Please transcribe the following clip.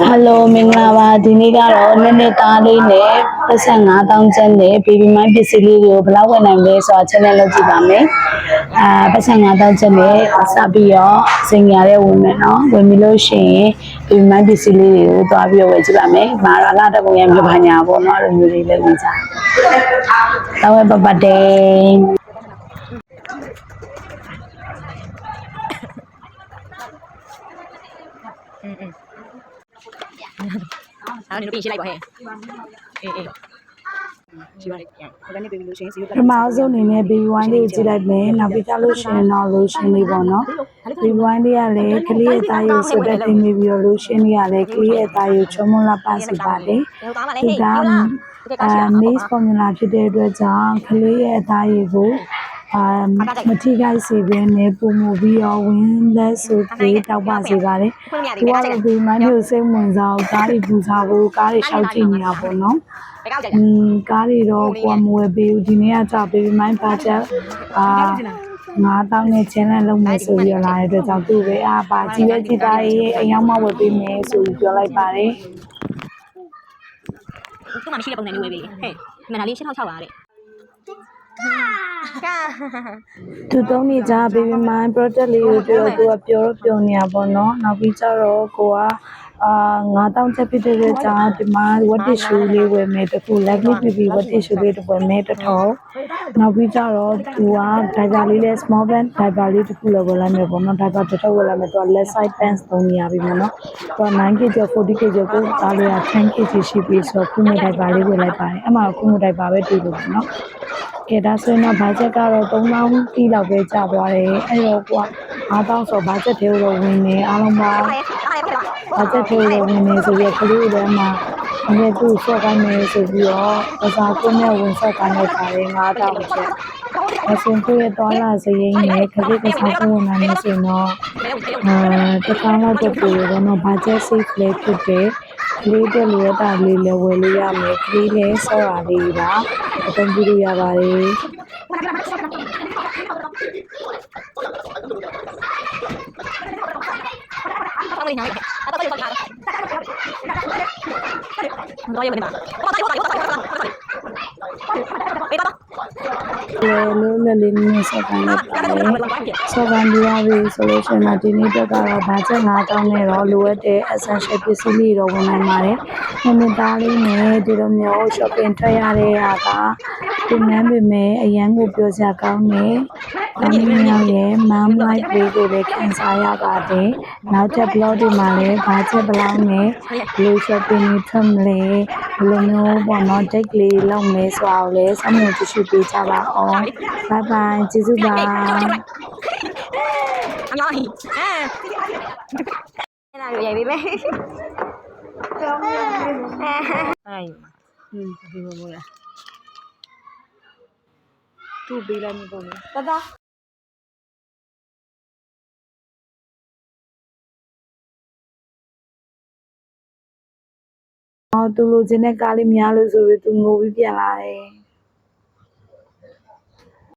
Hello မင်္ဂလာပါဒီနေ့ကတော့နေ့သားလေးနဲ့ပတ်စံ9000ကျပ်နဲ့ baby မိုင်းပစ္စည်းလေးတွေကိုဘယ်လောက်ဝယ်နိုင်လဲဆိုတာ channel လုပ်ကြည့်ပါမယ်ပတ်စံ9000ကျပ်နဲ့စပြီးတော့စင်ရတဲ့ဝင်မယ်နော်ဝင်ပြီးလို့ရှိရင် baby မိုင်းပစ္စည်းလေးတွေကိုသွားပြီးတော့ဝယ်ကြည့်ပါမယ်မာရလာတဲ့ပုံရမျိုးပါညာပေါ့နော်အဲ့လိုမျိုးလေးလုပ်နေကြတော့ဝယ်ပတဲ့你都必须来过嘿，ရှိပါတယ်ဟိုကနေပေးလို့ရှိရင်0 ပထမဆုံးအနေနဲ့ baby wine လေးကိုကြည့်လိုက်မယ်နောက်ပြီးကြလို့ရှိရင်တော့ lotion လေးပေါ့နော် baby wine လေးကလည်းကလေးရဲ့သားရုပ်ဆွတ်တက်သိနေပြီးတော့ lotion လေးကလည်းကလေးရဲ့သားရုပ်ချုံမလာပါစီပါတယ်ဒီကmaize formula ဖြစ်တဲ့အတွက်ကြောင့်ကလေးရဲ့သားရုပ်ကိုမထိခိုက်စေဘဲနဲ့ပုံမူပြီးတော့ဝင်းလက်ဆိုပြီးတောက်ပါစေပါတယ်။ဒီကတော့ဒီမန်းမျိုးစိတ်ဝင်စားကားတွေပူစားဖို့ကားတွေရှောက်ကြည့်နေတာပေါ့နော်။ကားတွေတော့ကိုယ်မဝယ်ပေးဘူးဒီနေ့ကကြာ baby mind budget 9000နဲ့ချင်းနဲ့လုံးမယ်ဆိုပြီးတော့လာတဲ့အတွက်ကြောင့်သူ့ပဲပါကြီးပဲကြည့်သားရေးအယောင်မဝယ်ပေးမယ်ဆိုပြီးပြောလိုက်ပါတယ်။သူ့မှာမရှိတဲ့ပုံစံမျိုးဝယ်ပေးဟဲ့မှန်တာလေး8600ပါတဲ့သူသုံးနေကြ baby mind product လေးကိုပြောသူကပြောနေရပါတော့နောက်ပြီးကျတော့ကိုက9000ကျပ်ဖြစ်တဲ့အတွက်ကြောင့်ဒီမှာ what tissue လေးဝယ်မယ်တခု likely pp what tissue လေးဝယ်မယ်တစ်ထောင်နောက်ပြီးကျတော့သူက diaper လေးလဲ small band diaper လေးတစ်ခုလည်းဝယ်လိုက်မယ်ပေါ့နော် diaper တစ်ထောင်ဝယ်လိုက်မယ်သူက left side pants သုံးနေရပြီမယ်နော်သူက 9kg 40kg ကိုသားလေးက 10kg ရှိပြီဆိုတော့ခုမှု diaper လေးဝယ်လိုက်ပါတယ်အဲ့မှာခုမှု diaper ပဲတွေ့လို့ပေါ့နော်ကဲဒါဆိုရင်တော့ budget ကတော့3000တီးလောက်ပဲကျသွားတယ်အဲ့တော့ကိုက9000ဆို budget တွေတော့ဝင်နေအားလုံးပါbudget တွေတော့ဝင်နေဆိုပြီးကလေးတွေမှာငွေသူ့ဆော့ကိုင်းနေဆိုပြီးတော့ပစားကုန်းနဲ့ဝင်ဆော့ကိုင်းလိုက်ပါတယ်9000ကျပ်အစင်သူ့ရဲ့သွားလာစရိတ်နဲ့ခရီးပစားကုန်းဝင်လာနေဆိုတော့တစ်ခါတော့တူတယ်တော့ budget safe လေးဖြစ်တယ်ကလေးတွေလိုရတာလေးလည်းဝယ်လို့ရမယ်ကလေးလည်းဆော့ရလေးပါအသုံးပြုလို့ရပါတယ်တော့ရုပ်နေပါလေလေးနဲ့ဆော့ကန်လိုက်ပါတယ်ဆော့ကန်ပြရပြီဆိုလို့ရှိရင်တော့ဒီနေ့တက်ကတော့ဘာချက်9000နဲ့တော့လိုအပ်တဲ့ essential ပစ္စည်းတွေတော့ဝင်နိုင်ပါတယ်မိသားလေးနဲ့ဒီလိုမျိုး shopping ထွက်ရတဲ့ဟာကဒီနန်းပေမဲ့အရန်ကိုပြောစရာကောင်းတယ်အမင်းရောက်ရဲ့ mom life လေးကိုလည်းခံစားရပါတယ်နောက်ထပ် blog တွေမှာလည်းဘာချက်ဘလောက်နဲ့ဘယ်လို shopping တွေထွက်မလဲဘယ်လိုမျိုးပေါ့နော် date လေးလုပ်မယ်ဆိုတာကိုလည်းစောင့်မျှော်ကြည့်ရှုပေးကြပါအောင် bye bye ကျေးဇူးပါအများကြီးအဲ့ဒါရိုက်ပေးမယ်အဲ့ဒီမို့လားသူ့ပေးလိုက်မှာပေါ့နော်တသူလိုချင်တဲ့ကားလေးများလို့ဆိုပြီးသူငိုပြီးပြန်လာတယ်